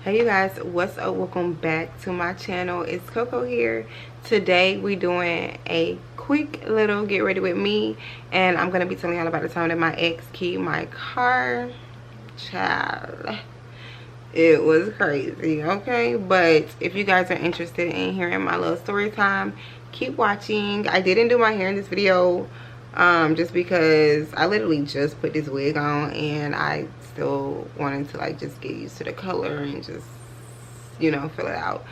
Hey you guys, what's up? Welcome back to my channel. It's Coco here. Today we're doing a quick little get ready with me, and I'm gonna be telling y'all about the time that my ex keyed my car. Child, it was crazy, okay? But if you guys are interested in hearing my little story time, keep watching. I didn't do my hair in this video just because I literally just put this wig on and I still wanted to like just get used to the color and just, you know, fill it out.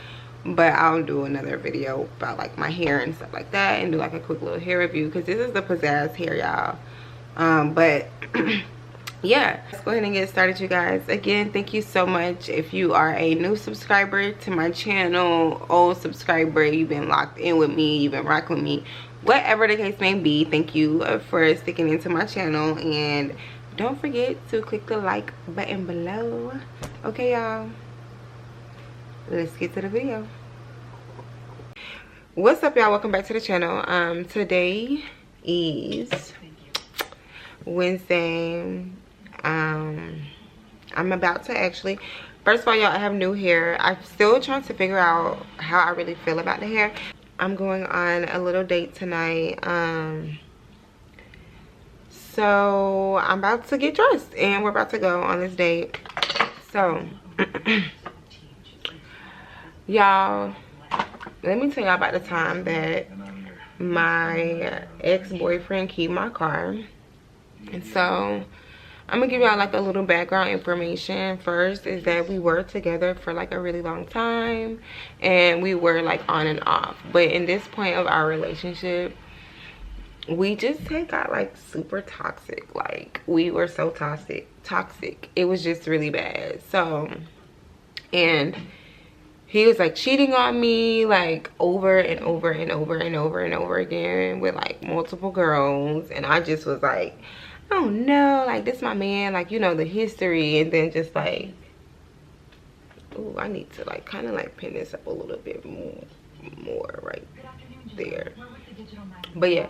But I'll do another video about like my hair and stuff like that and do like a quick little hair review because this is the pizzazz hair, y'all. But yeah, let's go ahead and get started, you guys. Again, thank you so much if you are a new subscriber to my channel, old subscriber, you've been locked in with me, you've been rocking with me, whatever the case may be. Thank you for sticking into my channel, and don't forget to click the like button below. Okay, y'all, let's get to the video. What's up, y'all? Welcome back to the channel. Today is Wednesday. I'm about to actually, first of all, y'all, I have new hair. I'm still trying to figure out how I really feel about the hair. I'm going on a little date tonight, so I'm about to get dressed and we're about to go on this date. So y'all, let me tell y'all about the time that my ex-boyfriend keyed my car. And so I'm gonna give y'all like a little background information. First is that we were together for like a really long time and we were like on and off, but in this point of our relationship we just had got like super toxic. Like we were so toxic, it was just really bad. So, and he was like cheating on me like over and over and over and over and over again with like multiple girls, and I just was like, oh no, like this my man, like, you know, the history. And then just like, oh, I need to like kind of like pin this up a little bit more right there. But yeah,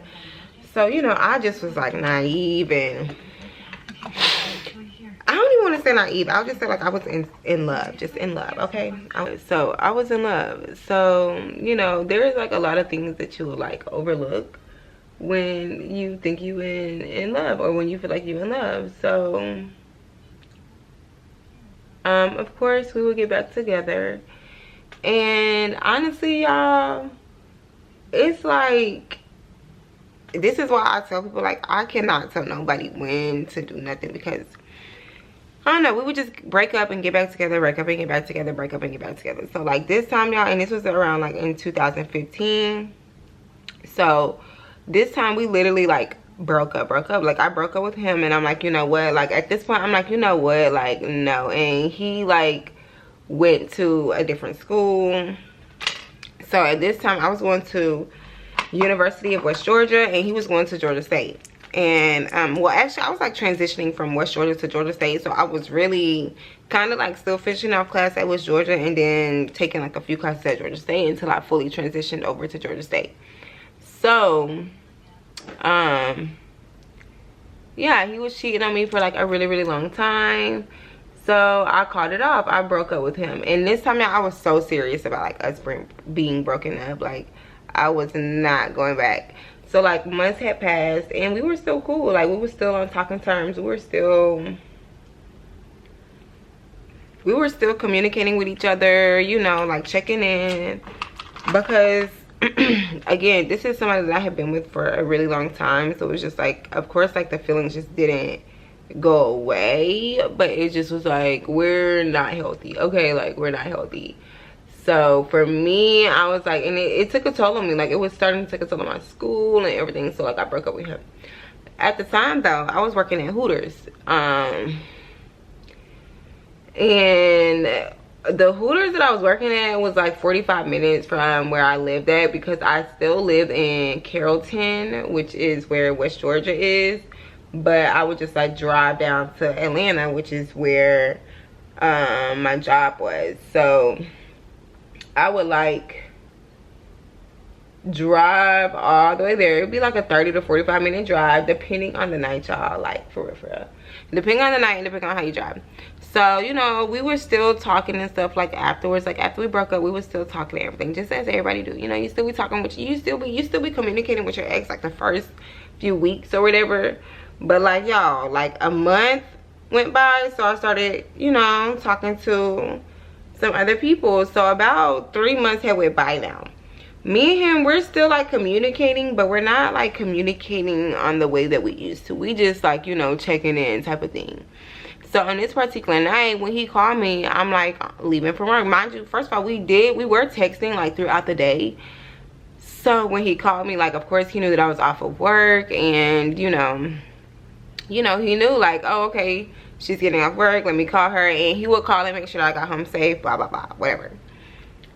so you know, I just was like naive, and I don't even want to say naive, I'll just say like I was in love, just in love, okay? So I was in love. So, you know, there's like a lot of things that you will like overlook when you think you in love, or when you feel like you in love. So of course we will get back together, and honestly, y'all, it's like, this is why I tell people like I cannot tell nobody when to do nothing, because I don't know, we would just break up and get back together, break up and get back together, break up and get back together. So like this time, y'all, and this was around like in 2015, so this time we literally like broke up. Like I broke up with him, and I'm like, you know what, like at this point I'm like, you know what, like no. And he like went to a different school. So at this time I was going to University of West Georgia and he was going to Georgia State. And well, actually I was like transitioning from West Georgia to Georgia State, so I was really kind of like still finishing off class at West Georgia and then taking like a few classes at Georgia State until I fully transitioned over to Georgia State. So yeah, he was cheating on me for like a really long time. So I called it off. I broke up with him, and this time, I was so serious about like us being broken up. Like I was not going back. So like months had passed and we were still cool. Like we were still on talking terms. We were still communicating with each other, you know, like checking in, because again, this is somebody that I have been with for a really long time. So it was just like, of course, like the feelings just didn't go away, but it just was like, we're not healthy, okay? Like we're not healthy. So for me, I was like, and it took a toll on me. Like it was starting to take a toll on my school and everything. So like I broke up with him. At the time though, I was working at Hooters, and the Hooters that I was working at was like 45 minutes from where I lived at, because I still live in Carrollton, which is where West Georgia is. But I would just like drive down to Atlanta, which is where my job was. So I would like drive all the way there. It'd be like a 30 to 45 minute drive, depending on the night, y'all. Like, for real, for real. Depending on the night and depending on how you drive. So, you know, we were still talking and stuff, like, afterwards. Like, after we broke up, we were still talking and everything, just as everybody do. You know, you still be talking with you still be communicating with your ex, like, the first few weeks or whatever. But, like, y'all, like, a month went by, so I started, you know, talking to some other people. So about 3 months had went by now. Me and him, we're still, like, communicating, but we're not, like, communicating on the way that we used to. We just, like, you know, checking in type of thing. So on this particular night, when he called me, I'm like leaving from work. Mind you, first of all, we were texting like throughout the day. So when he called me, like, of course he knew that I was off of work, and you know, he knew, like, oh, okay, she's getting off work, let me call her. And he would call and make sure I got home safe, blah blah blah, whatever.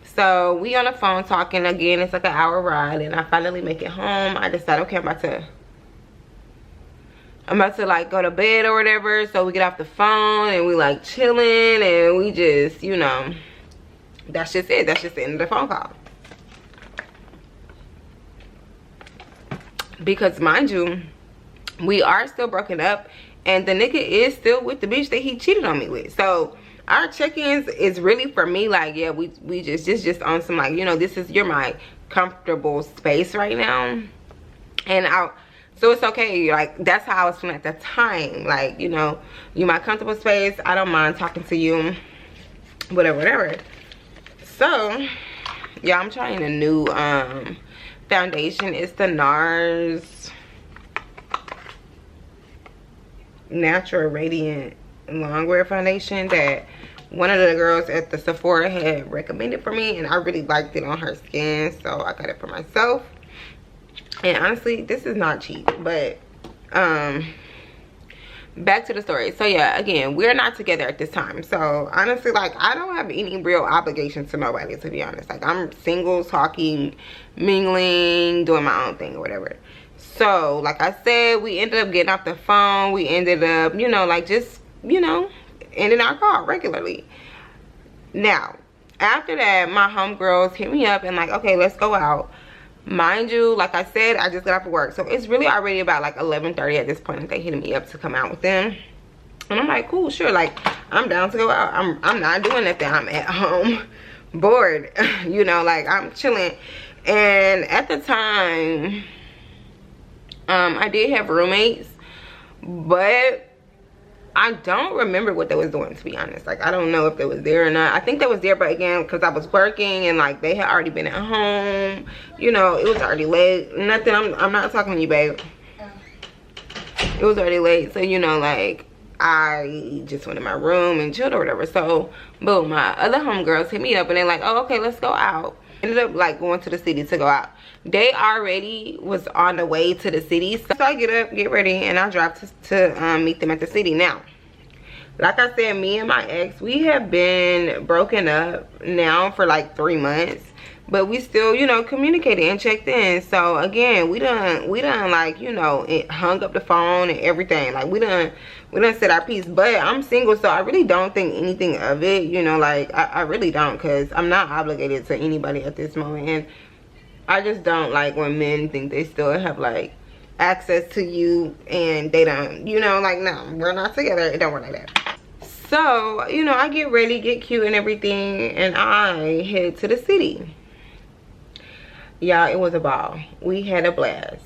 So we on the phone talking again. It's like an hour ride, and I finally make it home. I decided, okay, I'm about to like go to bed or whatever. So we get off the phone and we like chilling, and we just, you know, that's just it. That's just the end of the phone call. Because mind you, we are still broken up, and the nigga is still with the bitch that he cheated on me with. So our check-ins is really for me like, yeah, we just on some, like, you know, you're my comfortable space right now, and so it's okay. Like, that's how I was feeling at the time. Like, you know, you my comfortable space, I don't mind talking to you, whatever. So yeah, I'm trying a new foundation. It's the NARS Natural Radiant Longwear Foundation that one of the girls at the Sephora had recommended for me, and I really liked it on her skin, so I got it for myself. And honestly, this is not cheap. But back to the story. So yeah, again, we're not together at this time. So honestly, like, I don't have any real obligations to nobody, to be honest. Like, I'm single, talking, mingling, doing my own thing or whatever. So like I said, we ended up getting off the phone. We ended up, you know, like, just, you know, ending our call regularly. Now after that, my homegirls hit me up and like, okay, let's go out. Mind you, like I said, I just got off of work, so it's really already about like 11:30 at this point, and they hitting me up to come out with them. And I'm like, cool, sure, like, I'm down to go out. I'm not doing nothing. I'm at home bored, you know, like, I'm chilling. And at the time, I did have roommates, but I don't remember what they was doing, to be honest. Like, I don't know if they was there or not. I think they was there, but again, because I was working, and like, they had already been at home, you know, it was already late. Nothing, I'm not talking to you, babe. It was already late, so, you know, like, I just went in my room and chilled or whatever. So boom, my other homegirls hit me up, and they're like, oh, okay, let's go out. Ended up like going to the city to go out. They already was on the way to the city, so I get up, get ready, and I drive to meet them at the city. Now, like I said, me and my ex, we have been broken up now for like 3 months, but we still, you know, communicated and checked in. So again, we done like, you know, it hung up the phone and everything. Like, we done said our piece. But I'm single, so I really don't think anything of it, you know, like, I really don't, because I'm not obligated to anybody at this moment. And I just don't like when men think they still have like access to you and they don't, you know, like, no, we're not together. It don't work like that. So, you know, I get ready, get cute and everything, and I head to the city. Y'all, it was a ball. We had a blast.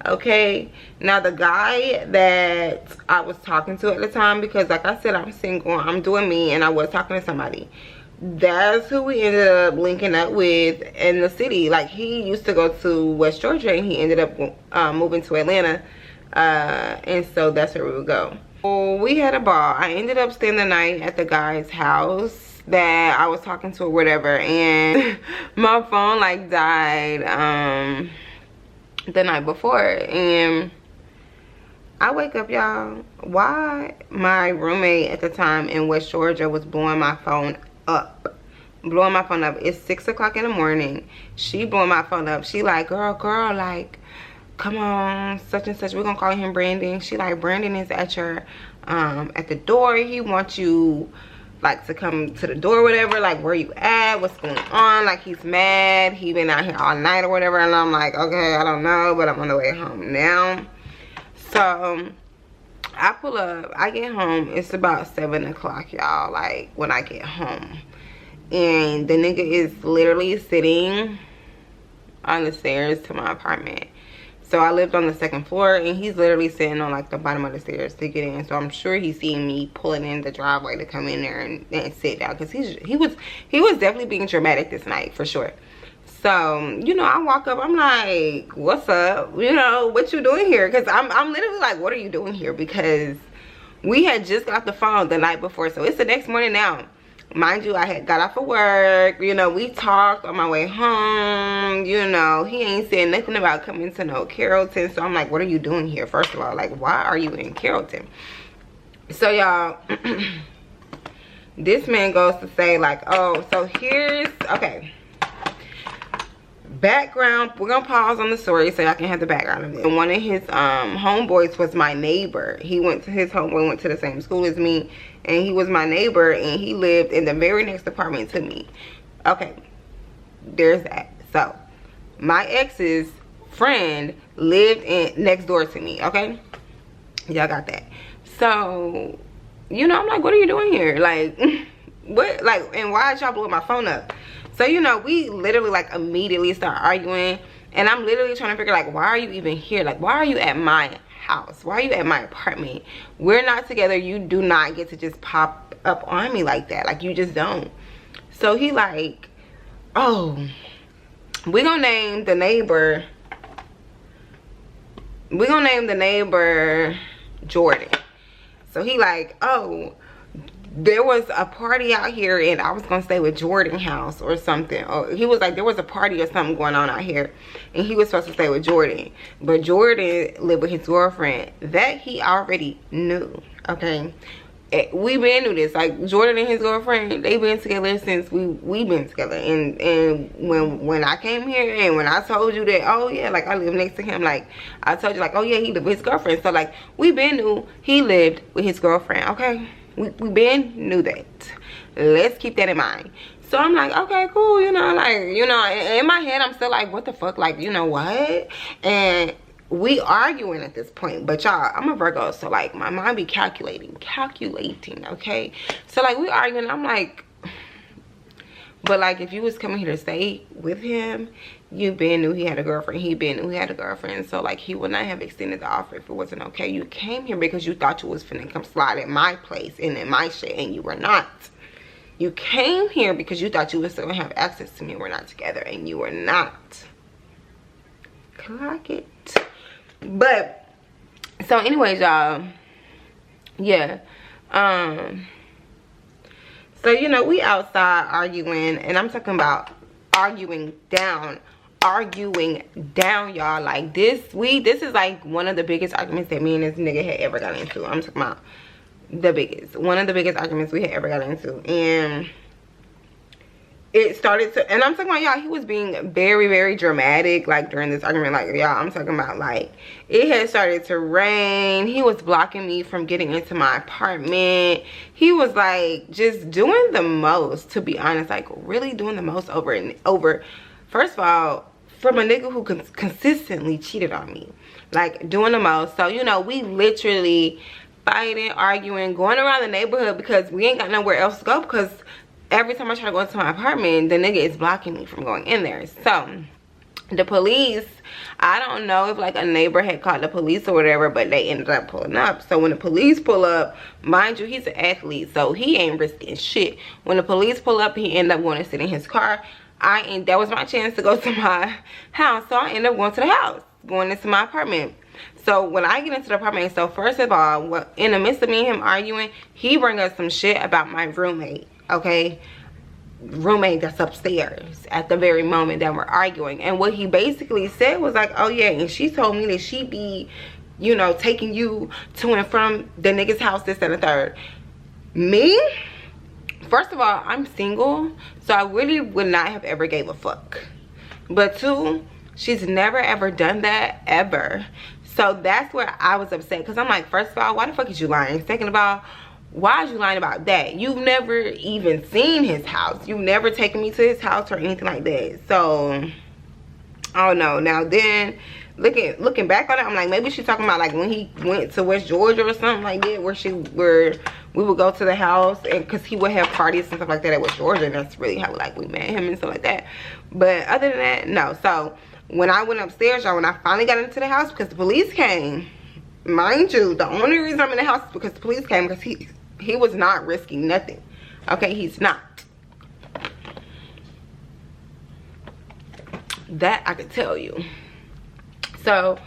Okay, now the guy that I was talking to at the time, because like I said, I'm single, I'm doing me, and I was talking to somebody, that's who we ended up linking up with in the city. Like, he used to go to West Georgia, and he ended up moving to Atlanta, and so that's where we would go. So we had a ball. I ended up staying the night at the guy's house that I was talking to or whatever, and my phone like died the night before, and I wake up, y'all, why my roommate at the time in West Georgia was blowing my phone up. It's 6 o'clock in the morning. She blowing my phone up. She like, girl, like, come on, such and such, we're gonna call him Brandon. She like, Brandon is at your at the door. He wants you like to come to the door or whatever, like where you at, what's going on, like he's mad, he been out here all night or whatever. And I'm like, okay, I don't know, but I'm on the way home now. So I pull up, I get home, it's about 7 o'clock, y'all, like when I get home, and the nigga is literally sitting on the stairs to my apartment. So I lived on the 2nd floor, and he's literally sitting on like the bottom of the stairs to get in. So I'm sure he's seeing me pulling in the driveway to come in there and sit down, because he was definitely being dramatic this night for sure. So, you know, I walk up, I'm like, what's up? You know, what you doing here? Because I'm literally like, what are you doing here? Because we had just got the phone the night before. So it's the next morning now. Mind you, I had got off of work. You know, we talked on my way home. You know, he ain't saying nothing about coming to no Carrollton. So I'm like, what are you doing here? First of all, like, why are you in Carrollton? So, y'all, this man goes to say, like, oh, so here's, okay. Background, we're gonna pause on the story so y'all can have the background of it. And one of his homeboys was my neighbor. His homeboy went to the same school as me, and he was my neighbor, and he lived in the very next apartment to me. Okay, there's that. So my ex's friend lived next door to me. Okay, y'all got that. So, you know, I'm like, what are you doing here? Like, what, like, and why did y'all blow my phone up? So, you know, we literally like immediately start arguing, and I'm literally trying to figure, like, why are you even here? Like, why are you at my house? Why are you at my apartment? We're not together. You do not get to just pop up on me like that. Like, you just don't. So he like, oh, we're gonna name the neighbor Jordan. So he like, oh, there was a party out here, and I was gonna stay with Jordan house or something. Or he was like, there was a party or something going on out here, and he was supposed to stay with Jordan, but Jordan lived with his girlfriend. That he already knew. Okay, we been knew this. Like, Jordan and his girlfriend, they been together since we been together. And when I came here, and when I told you that, oh yeah, like I live next to him, like I told you, like, oh yeah, he lived with his girlfriend. So like, we been knew he lived with his girlfriend. Okay, we been knew that. Let's keep that in mind. So I'm like, okay, cool, you know, like, you know, in my head I'm still like, what the fuck, like, you know what? And we arguing at this point, but y'all, I'm a Virgo, so like my mind be calculating, okay? So like, we arguing, I'm like, but like, if you was coming here to stay with him, you been knew he had a girlfriend, he been knew he had a girlfriend. So like, he would not have extended the offer if it wasn't okay. You came here because you thought you was finna come slide at my place and in my shit, and you were not. You came here because you thought you was still gonna have access to me. We're not together, and you were not. Clock it. But so anyways, y'all, yeah, so you know, we outside arguing, and I'm talking about arguing down, y'all. Like, this is like one of the biggest arguments that me and this nigga had ever got into. I'm talking about one of the biggest arguments we had ever got into. And it started to, and I'm talking about, y'all, he was being very, very dramatic, like, during this argument. Like, y'all, I'm talking about, like, it had started to rain. He was blocking me from getting into my apartment. He was, like, just doing the most, to be honest. Like, really doing the most over, first of all, from a nigga who consistently cheated on me. Like, doing the most. So, you know, we literally fighting, arguing, going around the neighborhood because we ain't got nowhere else to go, because every time I try to go into my apartment, the nigga is blocking me from going in there. So the police, I don't know if like a neighbor had called the police or whatever, but they ended up pulling up. So when the police pull up, mind you, he's an athlete, so he ain't risking shit. When the police pull up, he ended up going to sit in his car. That was my chance to go to my house, so I ended up going to the house, going into my apartment. So when I get into the apartment, so first of all, in the midst of me and him arguing, he bring us some shit about my roommate. Okay, roommate that's upstairs at the very moment that we're arguing. And what he basically said was like, oh yeah, and she told me that she be, you know, taking you to and from the nigga's house, this and the third. Me, first of all, I'm single, so I really would not have ever gave a fuck. But two, she's never ever done that, ever. So that's where I was upset, because I'm like, first of all, why the fuck is you lying? Second of all, Why is you lying about that? You've never even seen his house. You've never taken me to his house or anything like that. So I don't know. Now then, looking back on it, I'm like, maybe she's talking about like when he went to West Georgia or something like that, where we would go to the house, and because he would have parties and stuff like that at West Georgia, and that's really how like we met him and stuff like that. But other than that, no. So when I went upstairs, y'all, when I finally got into the house, because the police came, mind you, the only reason I'm in the house is because the police came, because he was not risking nothing. Okay, he's not. That I could tell you. So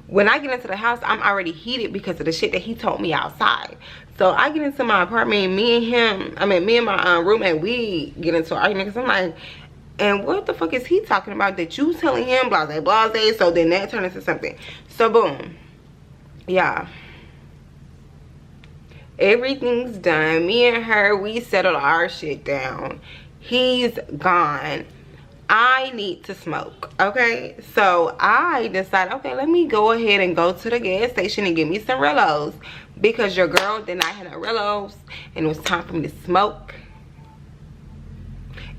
when I get into the house, I'm already heated because of the shit that he told me outside. So I get into my apartment, me and my roommate, we get into an argument, because I'm like, and what the fuck is he talking about that you telling him, blase blase? So then that turned into something. So boom, yeah, everything's done. Me and her, we settled our shit down. He's gone. I need to smoke, okay? So I decided, okay, let me go ahead and go to the gas station and get me some Rellos, because your girl did not have no Rellos, and it was time for me to smoke.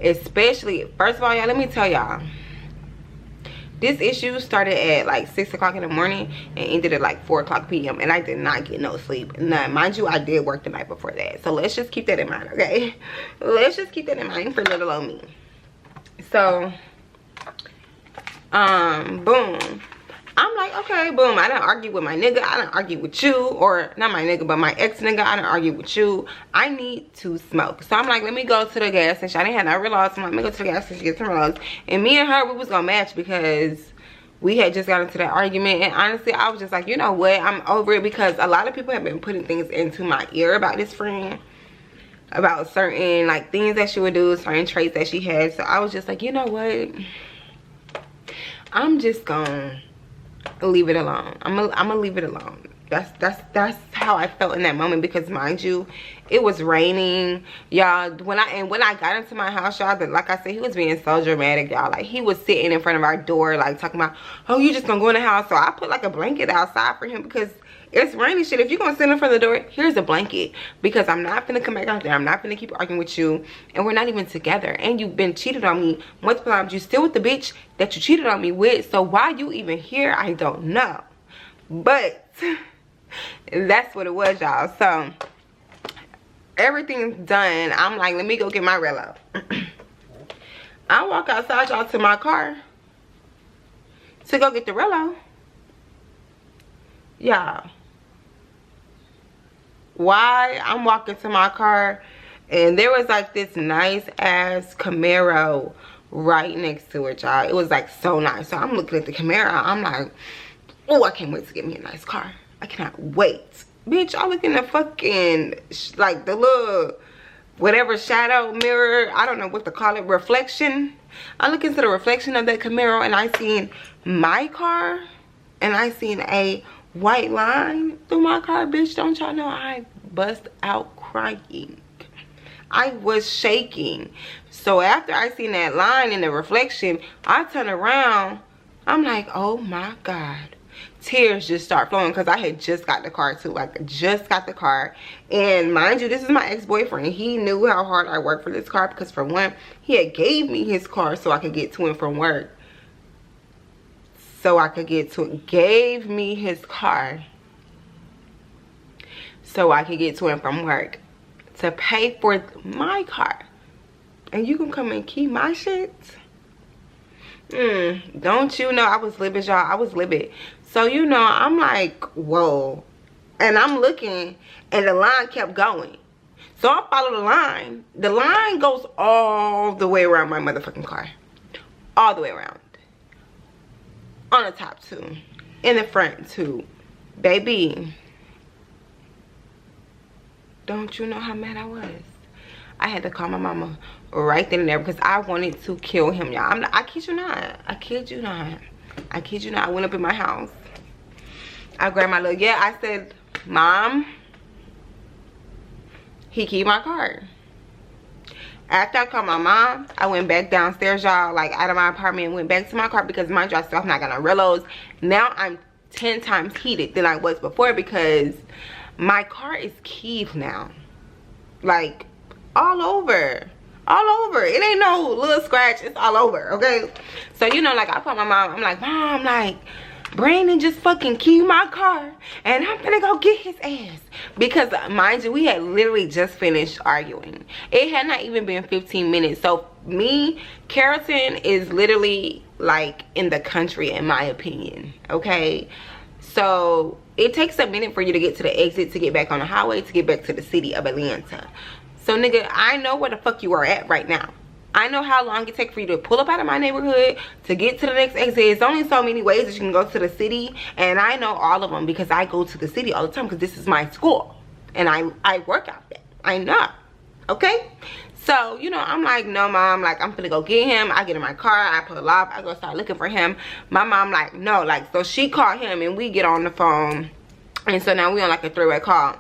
Especially, first of all, y'all, let me tell y'all, this issue started at like 6 o'clock in the morning and ended at like 4 o'clock p.m. and I did not get no sleep. None. Mind you, I did work the night before that. So let's just keep that in mind, okay? Let's just keep that in mind for little old me. So boom, I'm like, okay, boom, I done argue with my nigga, I done argue with you, or not my nigga but my ex nigga, I done argue with you, I need to smoke. So I'm like, let me go to the gas station. I didn't have no Reloads, so I'm like, let me go to the gas station, get some Reloads. And me and her, we was gonna match because we had just got into that argument. And honestly, I was just like, you know what, I'm over it, because a lot of people have been putting things into my ear about this friend, about certain like things that she would do, certain traits that she had. So I was just like, you know what, I'm just gonna leave it alone. I'm gonna leave it alone. That's how I felt in that moment, because mind you, it was raining, y'all. When I got into my house, y'all, like I said, he was being so dramatic, y'all. Like, he was sitting in front of our door, like talking about, oh, you just gonna go in the house? So I put like a blanket outside for him, because it's raining shit. If you're gonna sit in front of the door, here's a blanket, because I'm not finna come back out there. I'm not finna keep arguing with you, and we're not even together, and you've been cheated on me multiple times. You still with the bitch that you cheated on me with, so why you even here, I don't know. But that's what it was, y'all. So everything's done. I'm like, let me go get my Rello. I walk outside, y'all, to my car to go get the Rello. Y'all, why I'm walking to my car, and there was like this nice ass Camaro right next to it, y'all. It was like so nice. So I'm looking at the Camaro, I'm like, oh, I can't wait to get me a nice car. I cannot wait. Bitch, I look in the fucking like the little whatever shadow mirror, I don't know what to call it, reflection. I look into the reflection of that Camaro, and I seen my car, and I seen a white line through my car. Bitch, don't y'all know I bust out crying. I was shaking. So after I seen that line in the reflection, I turn around, I'm like, oh my God. Tears just start flowing, because I had just got the car too. Like, just got the car. And mind you, this is my ex-boyfriend. He knew how hard I worked for this car, because for one, he had gave me his car so I could get to and from work. So I could get to it. Gave me his car so I could get to and from work, to pay for my car. And you can come and keep my shit? Don't you know I was livid, y'all? I was livid. So, you know, I'm like, whoa. And I'm looking, and the line kept going. So I follow the line. The line goes all the way around my motherfucking car. All the way around. On the top too. In the front too. Baby, don't you know how mad I was? I had to call my mama right then and there, because I wanted to kill him, y'all. I kid you not. I kid you not. I kid you not. I went up in my house. I grabbed my little, I said, Mom, he keyed my car. After I called my mom, I went back downstairs, y'all, like out of my apartment, and went back to my car, because mind you, I still have not got no Rellos. Now I'm 10 times heated than I was before, because my car is keyed now. like all over. All over. It ain't no little scratch. It's all over, okay? So, you know, like, I called my mom. I'm like, Mom, like, Brandon just fucking keyed my car. And I'm gonna go get his ass. Because, mind you, we had literally just finished arguing. It had not even been 15 minutes. So, me, Carrollton is literally, like, in the country, in my opinion, okay? So, it takes a minute for you to get to the exit, to get back on the highway, to get back to the city of Atlanta. So, nigga, I know where the fuck you are at right now. I know how long it takes for you to pull up out of my neighborhood to get to the next exit. It's only so many ways that you can go to the city. And I know all of them because I go to the city all the time because this is my school. And I work out there. I know. Okay? So, you know, I'm like, no, Mom. Like, I'm gonna go get him. I get in my car. I pull off. I go start looking for him. My mom like, no. Like, so she called him and we get on the phone. And so now we on like a three-way call.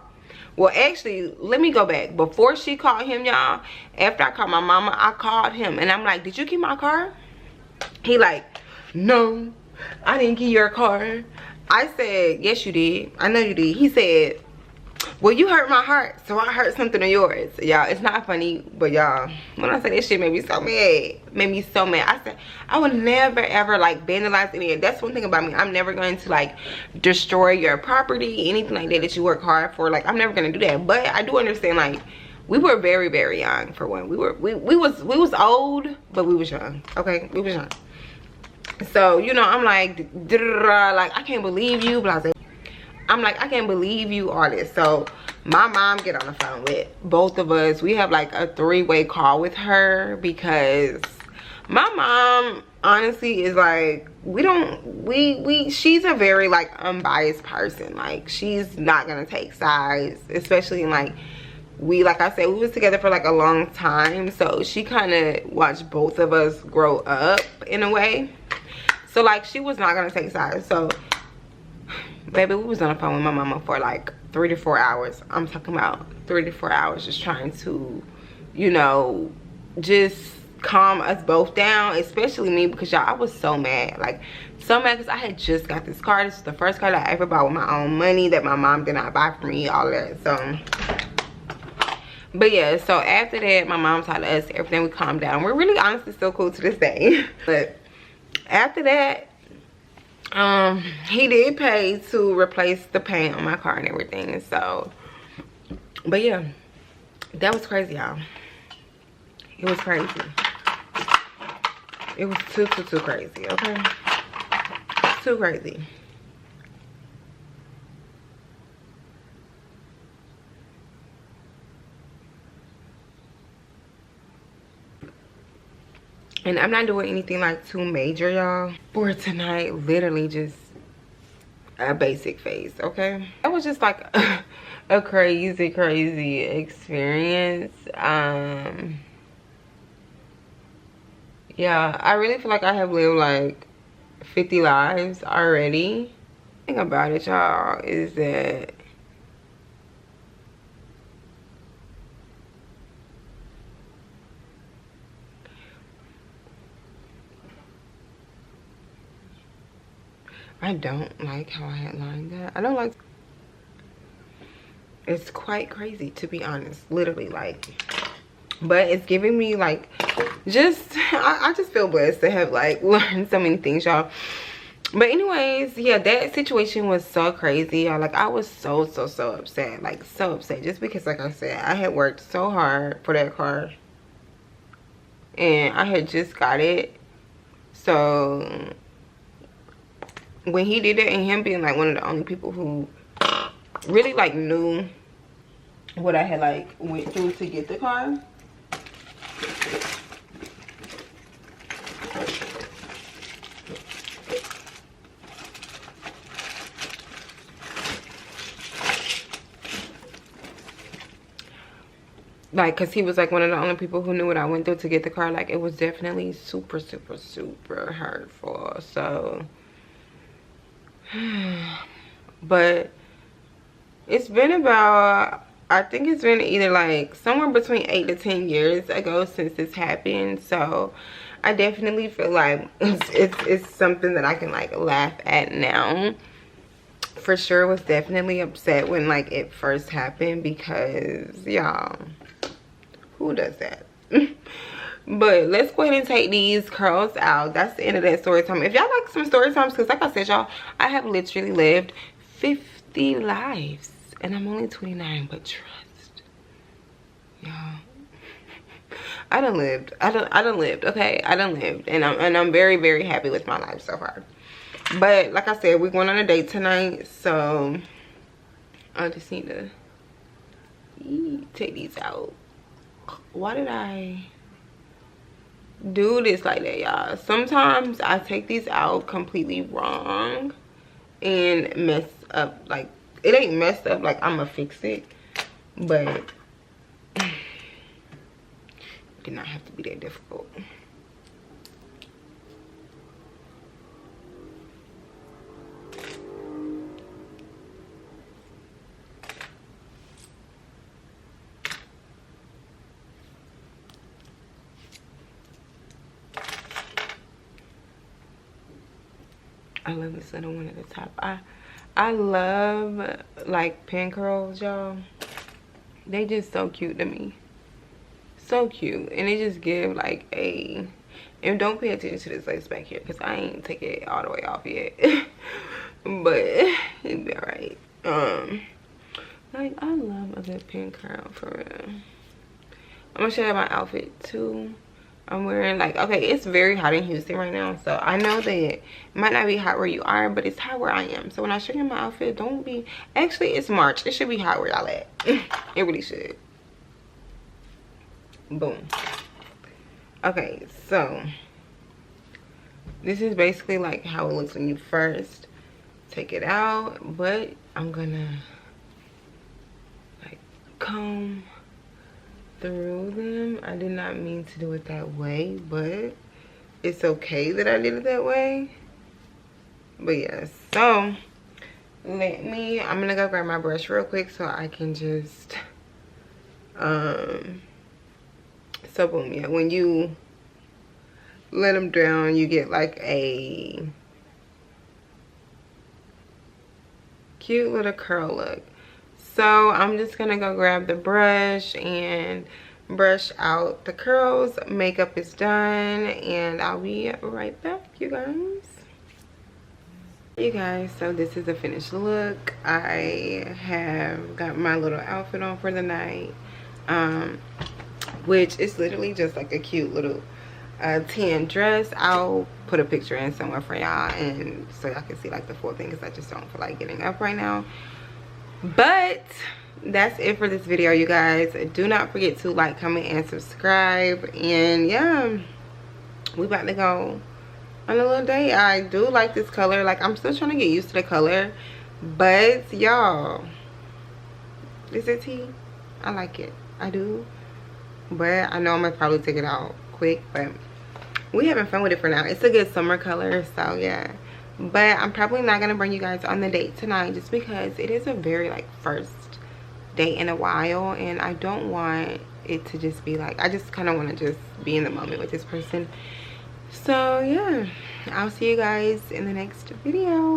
Well, actually, let me go back. Before she called him, y'all, after I called my mama, I called him. And I'm like, did you keep my car? He like, no, I didn't keep your car. I said, yes, you did. I know you did. He said, well, you hurt my heart, so I hurt something of yours. Y'all, it's not funny, but y'all, when I say this shit made me so mad. Made me so mad. I said, I would never, ever, like, vandalize any of it. That's one thing about me. I'm never going to, like, destroy your property, anything like that you work hard for. Like, I'm never going to do that. But I do understand, like, we were very, very young, for one. We was old, but we was young, okay? We was young. So, you know, I'm like, like, I can't believe you, blah, blah. I'm like, I can't believe you, all this. So my mom get on the phone with both of us. We have like a three-way call with her because my mom honestly is like, she's a very like unbiased person. Like, she's not gonna take sides, especially in like, like I said, we was together for like a long time. So she kind of watched both of us grow up in a way. So like, she was not gonna take sides. So baby, we was on the phone with my mama for like 3 to 4 hours. I'm talking about 3 to 4 hours, just trying to, you know, just calm us both down, especially me, because y'all, I was so mad. Like, so mad because I had just got this car. This is the first car that I ever bought with my own money that my mom did not buy for me, all that. So, but yeah, so after that, my mom told us everything. We calmed down. We're really honestly still cool to this day. But after that, he did pay to replace the paint on my car and everything. So, but yeah, that was crazy, y'all. It was crazy. It was too crazy, okay? Too crazy. And I'm not doing anything like too major, y'all. For tonight, literally just a basic face, okay? That was just like a crazy experience. Yeah, I really feel like I have lived like 50 lives already. The thing about it, y'all, is that I don't like how I headlined that. I don't like, it's quite crazy, to be honest, literally, like, but it's giving me like, just, I just feel blessed to have like learned so many things, y'all. But anyways, yeah, that situation was so crazy, y'all. Like, I was so upset, like so upset, just because, like I said, I had worked so hard for that car and I had just got it. So when he did it, and him being like one of the only people who really like knew what I had like went through to get the car, like, because he was like one of the only people who knew what I went through to get the car, like, it was definitely super hurtful. So but it's been about, I think it's been either like somewhere between 8 to 10 years ago since this happened. So I definitely feel like it's something that I can like laugh at now. For sure was definitely upset when like it first happened, because y'all, Who does that? But let's go ahead and take these curls out. That's the end of that story time. If y'all like some story times, because like I said, y'all, I have literally lived 50 lives and I'm only 29, but trust y'all, I done lived, okay? I done lived, and I'm very, very happy with my life so far. But like I said, we're going on a date tonight, so I just need to take these out. Why did I do this like that, y'all? Sometimes I take these out completely wrong and mess up. Like, it ain't messed up, like I'ma fix it, but it did not have to be that difficult. I love this little one at the top. I love like pin curls, y'all. They just so cute to me. So cute. And they just give like a, and don't pay attention to this lace back here because I ain't take it all the way off yet. But it'll be alright. Like, I love a good pin curl for real. I'm gonna show you my outfit too. I'm wearing, like, okay, it's very hot in Houston right now, so I know that it might not be hot where you are, but it's hot where I am. So when I show you my outfit, don't be, actually it's March, it should be hot where y'all at. It really should. Boom. Okay, so this is basically like how it looks when you first take it out, but I'm gonna like comb through them. I did not mean to do it that way, but it's okay that I did it that way. But yeah, so I'm gonna go grab my brush real quick so I can just so boom, yeah, when you let them down, you get like a cute little curl look. So I'm just gonna go grab the brush and brush out the curls. Makeup is done and I'll be right back, you guys. So this is the finished look. I have got my little outfit on for the night, which is literally just like a cute little tan dress. I'll put a picture in somewhere for y'all and so y'all can see like the full thing because I just don't feel like getting up right now. But that's it for this video, you guys. Do not forget to like, comment, and subscribe. And yeah, we about to go on a little date. I do like this color. Like, I'm still trying to get used to the color, but y'all, is it tea? I like it. I do, but I know I'm gonna probably take it out quick, but we having fun with it for now. It's a good summer color, so yeah. But I'm probably not gonna bring you guys on the date tonight just because it is a very like first date in a while, and I don't want it to just be like, I just kind of want to just be in the moment with this person. So yeah, I'll see you guys in the next video.